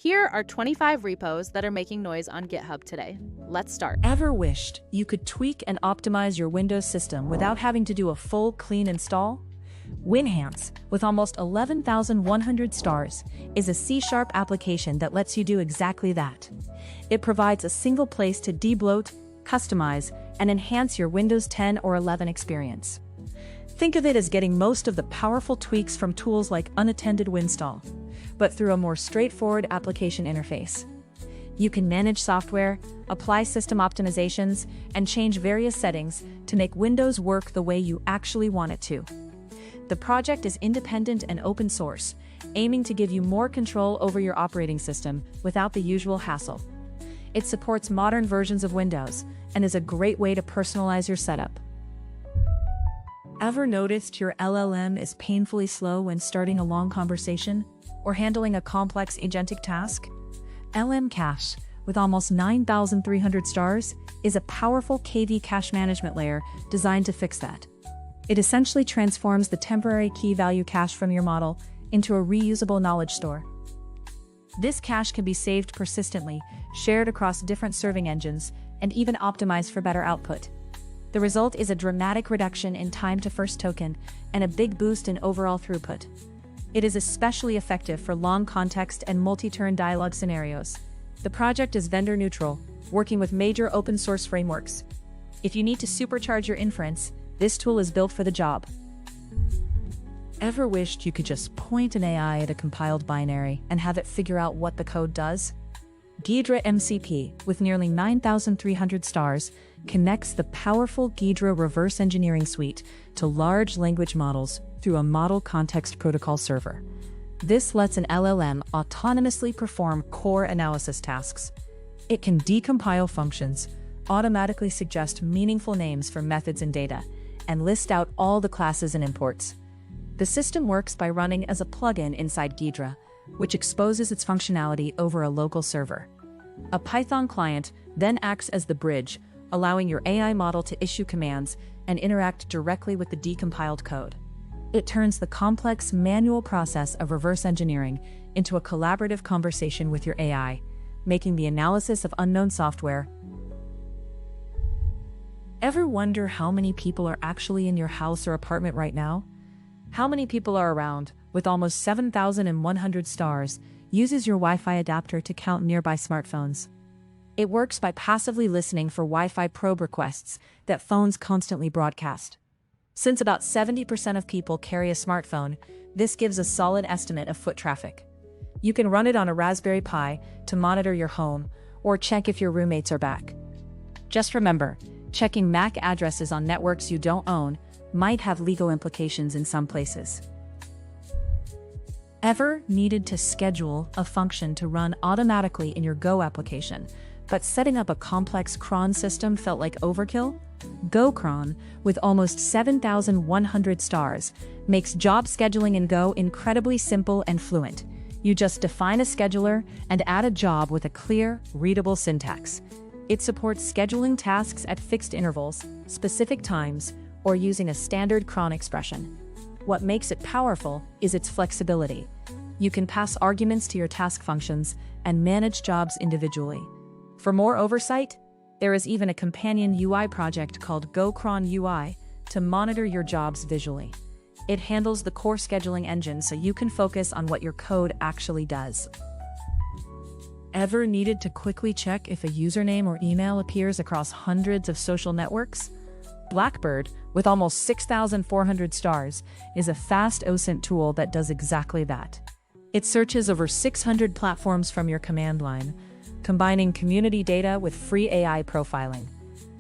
Here are 25 repos that are making noise on GitHub today. Let's start. Ever wished you could tweak and optimize your Windows system without having to do a full clean install? Winhance, with almost 11,100 stars, is a C# application that lets you do exactly that. It provides a single place to debloat, customize, and enhance your Windows 10 or 11 experience. Think of it as getting most of the powerful tweaks from tools like unattended winstall, but through a more straightforward application interface. You can manage software, apply system optimizations, and change various settings to make Windows work the way you actually want it to. The project is independent and open source, aiming to give you more control over your operating system without the usual hassle. It supports modern versions of Windows and is a great way to personalize your setup. Ever noticed your LLM is painfully slow when starting a long conversation or handling a complex agentic task? LMCache, with almost 9,300 stars, is a powerful KV cache management layer designed to fix that. It essentially transforms the temporary key value cache from your model into a reusable knowledge store. This cache can be saved persistently, shared across different serving engines, and even optimized for better output. The result is a dramatic reduction in time to first token and a big boost in overall throughput. It is especially effective for long context and multi-turn dialogue scenarios. The project is vendor neutral, working with major open source frameworks. If you need to supercharge your inference, this tool is built for the job. Ever wished you could just point an AI at a compiled binary and have it figure out what the code does? GhidraMCP, with nearly 9,300 stars, connects the powerful Ghidra reverse engineering suite to large language models through a model context protocol server. This lets an LLM autonomously perform core analysis tasks. It can decompile functions, automatically suggest meaningful names for methods and data, and list out all the classes and imports. The system works by running as a plugin inside Ghidra, which exposes its functionality over a local server. A Python client then acts as the bridge, allowing your AI model to issue commands and interact directly with the decompiled code. It turns the complex manual process of reverse engineering into a collaborative conversation with your AI, making the analysis of unknown software. Ever wonder how many people are actually in your house or apartment right now? How Many People Are Around, with almost 7,100 stars, uses your Wi-Fi adapter to count nearby smartphones. It works by passively listening for Wi-Fi probe requests that phones constantly broadcast. Since about 70% of people carry a smartphone, this gives a solid estimate of foot traffic. You can run it on a Raspberry Pi to monitor your home or check if your roommates are back. Just remember, checking MAC addresses on networks you don't own might have legal implications in some places. Ever needed to schedule a function to run automatically in your Go application, but setting up a complex cron system felt like overkill? Gocron, with almost 7,100 stars, makes job scheduling in Go incredibly simple and fluent. You just define a scheduler and add a job with a clear, readable syntax. It supports scheduling tasks at fixed intervals, specific times, or using a standard cron expression. What makes it powerful is its flexibility. You can pass arguments to your task functions and manage jobs individually. For more oversight, there is even a companion UI project called gocron UI to monitor your jobs visually. It handles the core scheduling engine so you can focus on what your code actually does. Ever needed to quickly check if a username or email appears across hundreds of social networks? Blackbird, with almost 6,400 stars, is a fast OSINT tool that does exactly that. It searches over 600 platforms from your command line, combining community data with free AI profiling.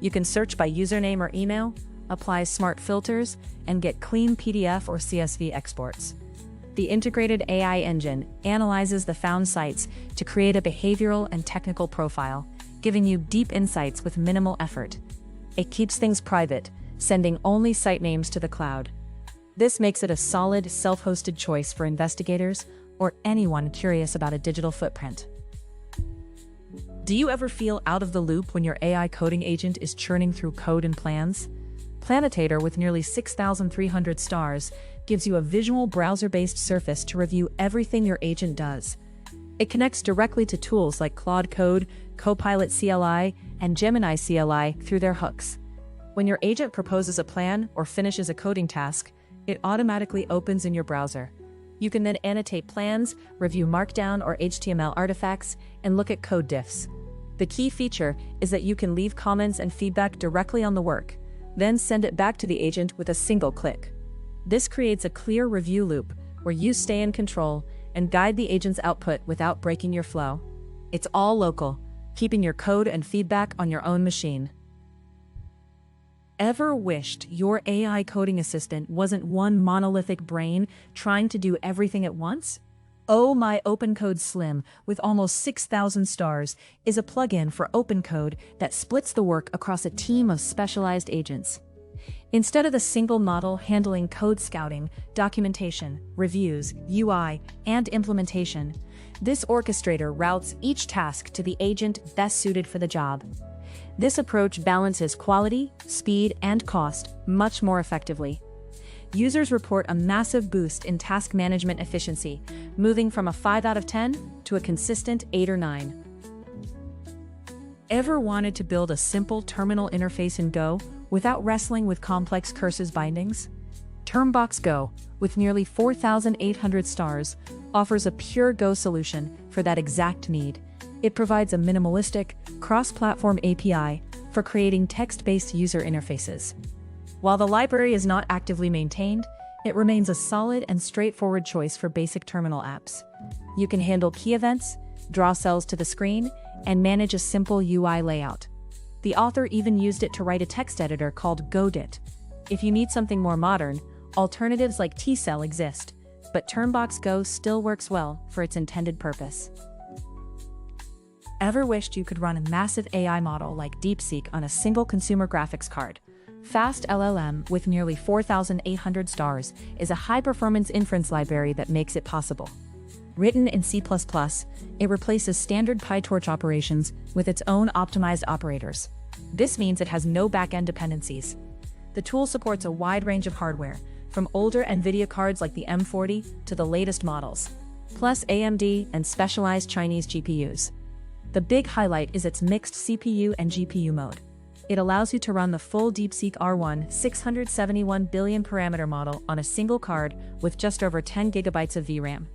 You can search by username or email, apply smart filters, and get clean PDF or CSV exports. The integrated AI engine analyzes the found sites to create a behavioral and technical profile, giving you deep insights with minimal effort. It keeps things private, sending only site names to the cloud. This makes it a solid, self-hosted choice for investigators or anyone curious about a digital footprint. Do you ever feel out of the loop when your AI coding agent is churning through code and plans? Plannotator, with nearly 6,300 stars, gives you a visual browser-based surface to review everything your agent does. It connects directly to tools like Claude Code, Copilot CLI, and Gemini CLI through their hooks. When your agent proposes a plan or finishes a coding task, it automatically opens in your browser. You can then annotate plans, review Markdown or HTML artifacts, and look at code diffs. The key feature is that you can leave comments and feedback directly on the work, then send it back to the agent with a single click. This creates a clear review loop where you stay in control and guide the agent's output without breaking your flow. It's all local, keeping your code and feedback on your own machine. Ever wished your AI coding assistant wasn't one monolithic brain trying to do everything at once? Oh-my-opencode-slim, with almost 6,000 stars, is a plugin for OpenCode that splits the work across a team of specialized agents. Instead of the single model handling code scouting, documentation, reviews, UI, and implementation, this orchestrator routes each task to the agent best suited for the job. This approach balances quality, speed, and cost much more effectively. Users report a massive boost in task management efficiency, moving from a 5 out of 10 to a consistent 8 or 9. Ever wanted to build a simple terminal interface in Go without wrestling with complex curses bindings? Termbox-go, with nearly 4,800 stars, offers a pure Go solution for that exact need. It provides a minimalistic, cross-platform API for creating text-based user interfaces. While the library is not actively maintained, it remains a solid and straightforward choice for basic terminal apps. You can handle key events, draw cells to the screen, and manage a simple UI layout. The author even used it to write a text editor called Godit. If you need something more modern, alternatives like T-Cell exist, but Termbox-go still works well for its intended purpose. Ever wished you could run a massive AI model like DeepSeek on a single consumer graphics card? fastllm, with nearly 4,800 stars, is a high-performance inference library that makes it possible. Written in C++, it replaces standard PyTorch operations with its own optimized operators. This means it has no back-end dependencies. The tool supports a wide range of hardware, from older NVIDIA cards like the M40 to the latest models, plus AMD and specialized Chinese GPUs. The big highlight is its mixed CPU and GPU mode. It allows you to run the full DeepSeek R1 671 billion parameter model on a single card with just over 10 gigabytes of VRAM.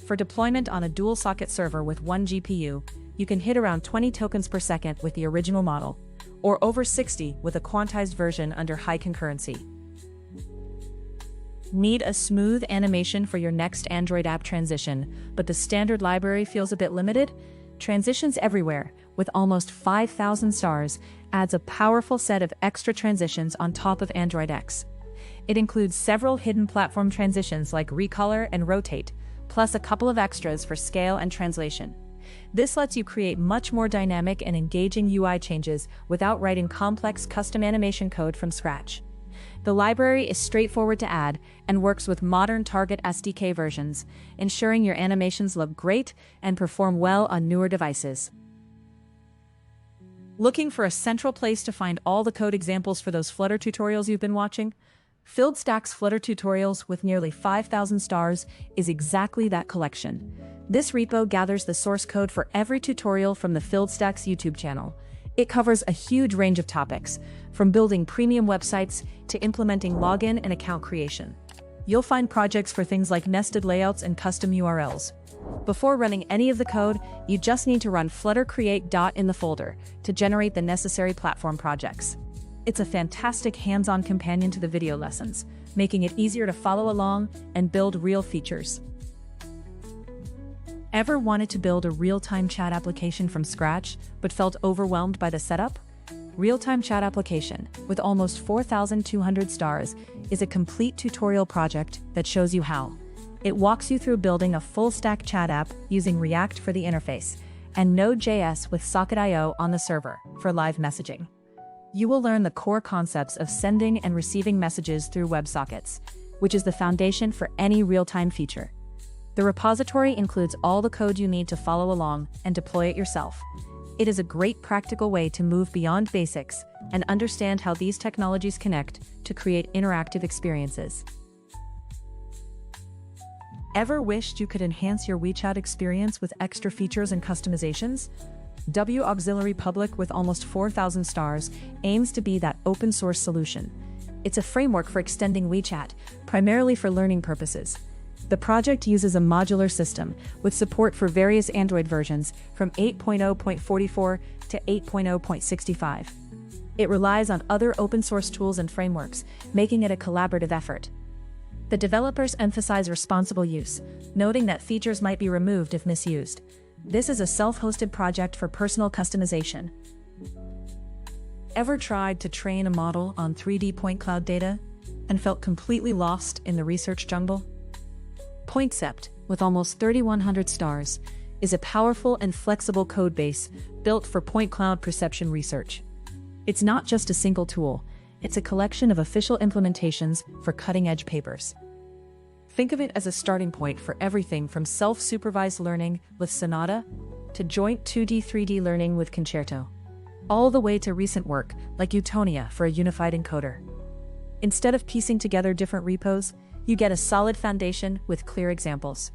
For deployment on a dual-socket server with one GPU, you can hit around 20 tokens per second with the original model, or over 60 with a quantized version under high concurrency. Need a smooth animation for your next Android app transition, but the standard library feels a bit limited? Transitions Everywhere, with almost 5,000 stars, adds a powerful set of extra transitions on top of Android X. It includes several hidden platform transitions like recolor and rotate, plus a couple of extras for scale and translation. This lets you create much more dynamic and engaging UI changes without writing complex custom animation code from scratch. The library is straightforward to add and works with modern Target SDK versions, ensuring your animations look great and perform well on newer devices. Looking for a central place to find all the code examples for those Flutter tutorials you've been watching? FieldStack's Flutter Tutorials with nearly 5,000 stars is exactly that collection. This repo gathers the source code for every tutorial from the FieldStack's YouTube channel. It covers a huge range of topics, from building premium websites to implementing login and account creation. You'll find projects for things like nested layouts and custom URLs. Before running any of the code, you just need to run flutter create in the folder to generate the necessary platform projects. It's a fantastic hands-on companion to the video lessons, making it easier to follow along and build real features. Ever wanted to build a real-time chat application from scratch, but felt overwhelmed by the setup? Real-time chat application, with almost 4,200 stars, is a complete tutorial project that shows you how. It walks you through building a full-stack chat app using React for the interface, and Node.js with Socket.io on the server for live messaging. You will learn the core concepts of sending and receiving messages through WebSockets, which is the foundation for any real-time feature. The repository includes all the code you need to follow along and deploy it yourself. It is a great practical way to move beyond basics and understand how these technologies connect to create interactive experiences. Ever wished you could enhance your WeChat experience with extra features and customizations? W Auxiliary Public, with almost 4,000 stars, aims to be that open-source solution. It's a framework for extending WeChat, primarily for learning purposes. The project uses a modular system with support for various Android versions from 8.0.44 to 8.0.65. It relies on other open-source tools and frameworks, making it a collaborative effort. The developers emphasize responsible use, noting that features might be removed if misused. This is a self-hosted project for personal customization. Ever tried to train a model on 3D point cloud data and felt completely lost in the research jungle? Pointcept, with almost 3,100 stars, is a powerful and flexible codebase built for point cloud perception research. It's not just a single tool, it's a collection of official implementations for cutting-edge papers. Think of it as a starting point for everything from self-supervised learning with Sonata to joint 2D/3D learning with Concerto, all the way to recent work like Utonia for a unified encoder. Instead of piecing together different repos, you get a solid foundation with clear examples.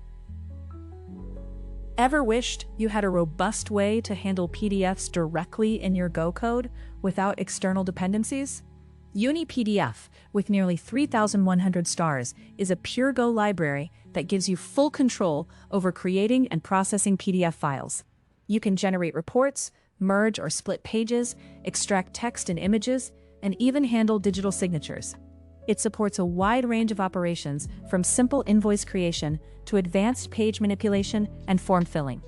Ever wished you had a robust way to handle PDFs directly in your Go code without external dependencies? unipdf, with nearly 3,100 stars, is a pure Go library that gives you full control over creating and processing PDF files. You can generate reports, merge or split pages, extract text and images, and even handle digital signatures. It supports a wide range of operations, from simple invoice creation to advanced page manipulation and form filling.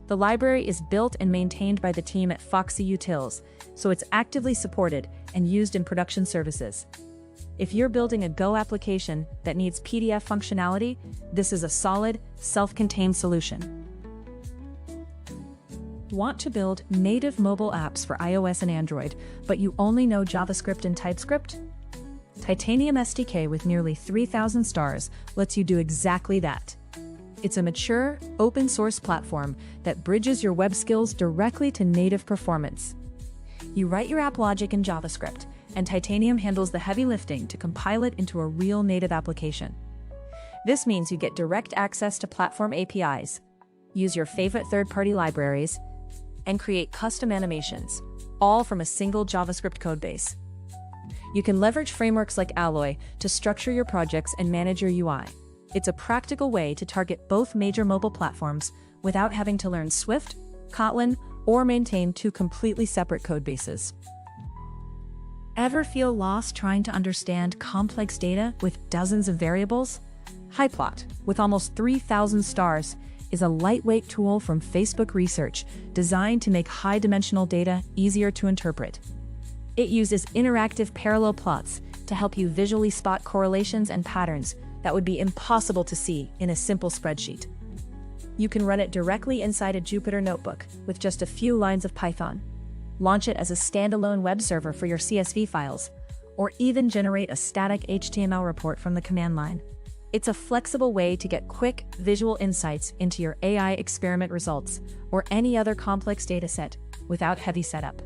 The library is built and maintained by the team at Foxy Utils, so it's actively supported and used in production services. If you're building a Go application that needs PDF functionality, this is a solid, self-contained solution. Want to build native mobile apps for iOS and Android, but you only know JavaScript and TypeScript? Titanium-sdk, with nearly 3,000 stars, lets you do exactly that. It's a mature, open-source platform that bridges your web skills directly to native performance. You write your app logic in JavaScript, and Titanium handles the heavy lifting to compile it into a real native application. This means you get direct access to platform APIs, use your favorite third-party libraries, and create custom animations, all from a single JavaScript codebase. You can leverage frameworks like Alloy to structure your projects and manage your UI. It's a practical way to target both major mobile platforms without having to learn Swift, Kotlin, or maintain two completely separate codebases. Ever feel lost trying to understand complex data with dozens of variables? Hiplot, with almost 3,000 stars, is a lightweight tool from Facebook Research designed to make high-dimensional data easier to interpret. It uses interactive parallel plots to help you visually spot correlations and patterns that would be impossible to see in a simple spreadsheet. You can run it directly inside a Jupyter notebook with just a few lines of Python, launch it as a standalone web server for your CSV files, or even generate a static HTML report from the command line. It's a flexible way to get quick, visual insights into your AI experiment results or any other complex dataset without heavy setup.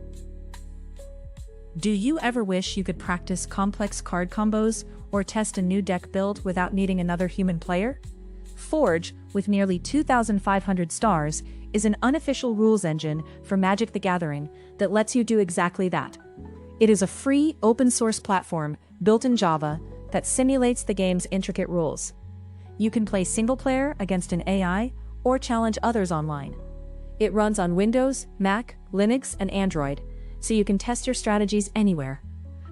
Do you ever wish you could practice complex card combos or test a new deck build without needing another human player? Forge, with nearly 2,500 stars, is an unofficial rules engine for Magic the Gathering that lets you do exactly that. It is a free, open-source platform built in Java that simulates the game's intricate rules. You can play single-player against an AI or challenge others online. It runs on Windows, Mac, Linux, and Android, so you can test your strategies anywhere.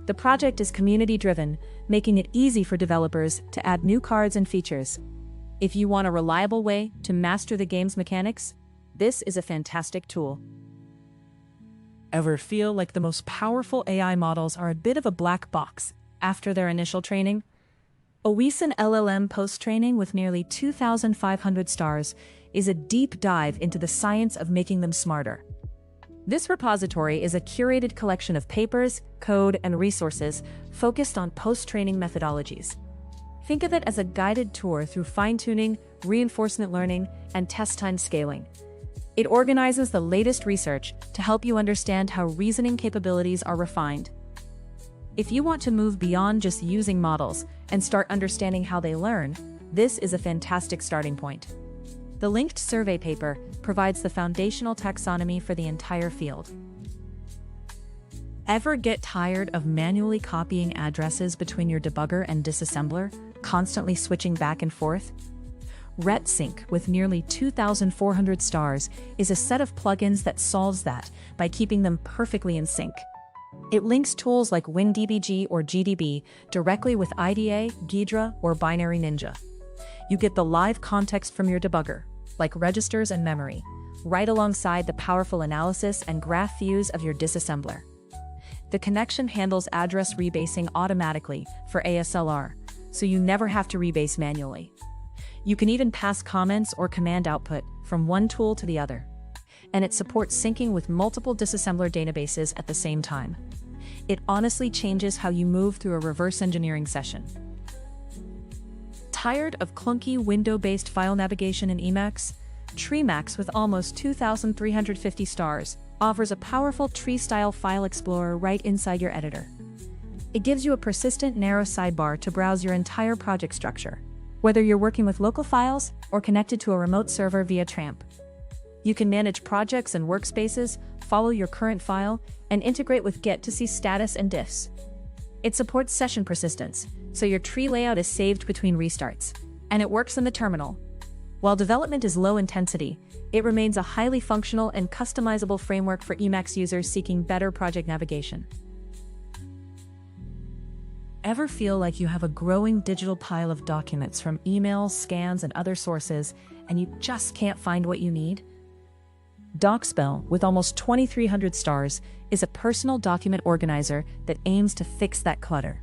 The project is community-driven, making it easy for developers to add new cards and features. If you want a reliable way to master the game's mechanics, this is a fantastic tool. Ever feel like the most powerful AI models are a bit of a black box after their initial training? Awesome-LLM-Post-training, with nearly 2,500 stars, is a deep dive into the science of making them smarter. This repository is a curated collection of papers, code, and resources focused on post-training methodologies. Think of it as a guided tour through fine-tuning, reinforcement learning, and test-time scaling. It organizes the latest research to help you understand how reasoning capabilities are refined. If you want to move beyond just using models and start understanding how they learn, This is a fantastic starting point. The linked survey paper provides the foundational taxonomy for the entire field. Ever get tired of manually copying addresses between your debugger and disassembler, constantly switching back and forth? ret-sync, with nearly 2,400 stars, is a set of plugins that solves that by keeping them perfectly in sync. It links tools like WinDBG or GDB directly with IDA, Ghidra, or Binary Ninja. You get the live context from your debugger, like registers and memory, right alongside the powerful analysis and graph views of your disassembler. The connection handles address rebasing automatically for ASLR, so you never have to rebase manually. You can even pass comments or command output from one tool to the other. And it supports syncing with multiple disassembler databases at the same time. It honestly changes how you move through a reverse engineering session. Tired of clunky window-based file navigation in Emacs? Treemacs, with almost 2,350 stars, offers a powerful tree-style file explorer right inside your editor. It gives you a persistent, narrow sidebar to browse your entire project structure, whether you're working with local files or connected to a remote server via Tramp. You can manage projects and workspaces, follow your current file, and integrate with Git to see status and diffs. It supports session persistence, so your tree layout is saved between restarts, and it works in the terminal. While development is low intensity, it remains a highly functional and customizable framework for Emacs users seeking better project navigation. Ever feel like you have a growing digital pile of documents from emails, scans, and other sources, and you just can't find what you need? Docspell, with almost 2,300 stars, is a personal document organizer that aims to fix that clutter.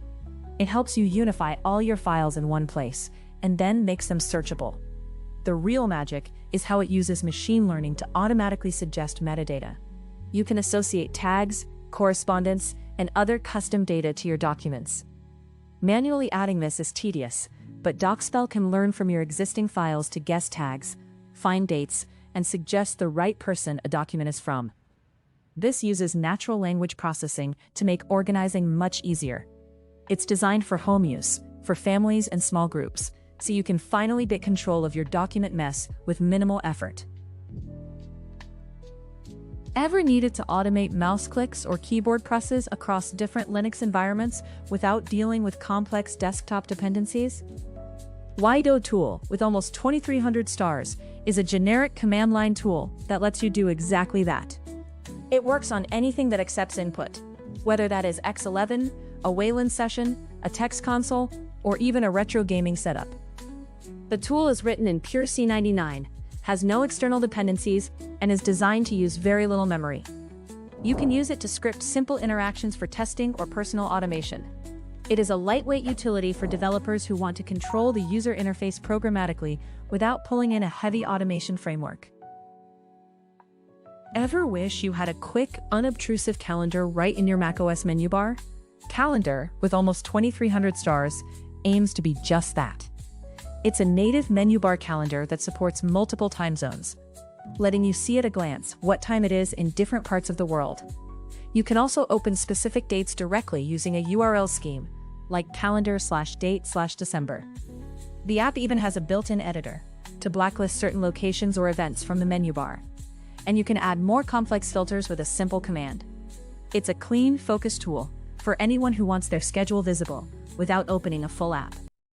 It helps you unify all your files in one place, and then makes them searchable. The real magic is how it uses machine learning to automatically suggest metadata. You can associate tags, correspondence, and other custom data to your documents. Manually adding this is tedious, but Docspell can learn from your existing files to guess tags, find dates, and suggest the right person a document is from. This uses natural language processing to make organizing much easier. It's designed for home use, for families and small groups, so you can finally get control of your document mess with minimal effort. Ever needed to automate mouse clicks or keyboard presses across different Linux environments without dealing with complex desktop dependencies? ydotool, with almost 2,300 stars, is a generic command line tool that lets you do exactly that. It works on anything that accepts input, whether that is X11, a Wayland session, a text console, or even a retro gaming setup. The tool is written in pure C99, has no external dependencies, and is designed to use very little memory. You can use it to script simple interactions for testing or personal automation. It is a lightweight utility for developers who want to control the user interface programmatically without pulling in a heavy automation framework. Ever wish you had a quick, unobtrusive calendar right in your macOS menu bar? Calendr, with almost 2,300 stars, aims to be just that. It's a native menu bar calendar that supports multiple time zones, letting you see at a glance what time it is in different parts of the world. You can also open specific dates directly using a URL scheme, like calendar/date/December. The app even has a built-in editor to blacklist certain locations or events from the menu bar, and you can add more complex filters with a simple command. It's a clean, focused tool for anyone who wants their schedule visible without opening a full app.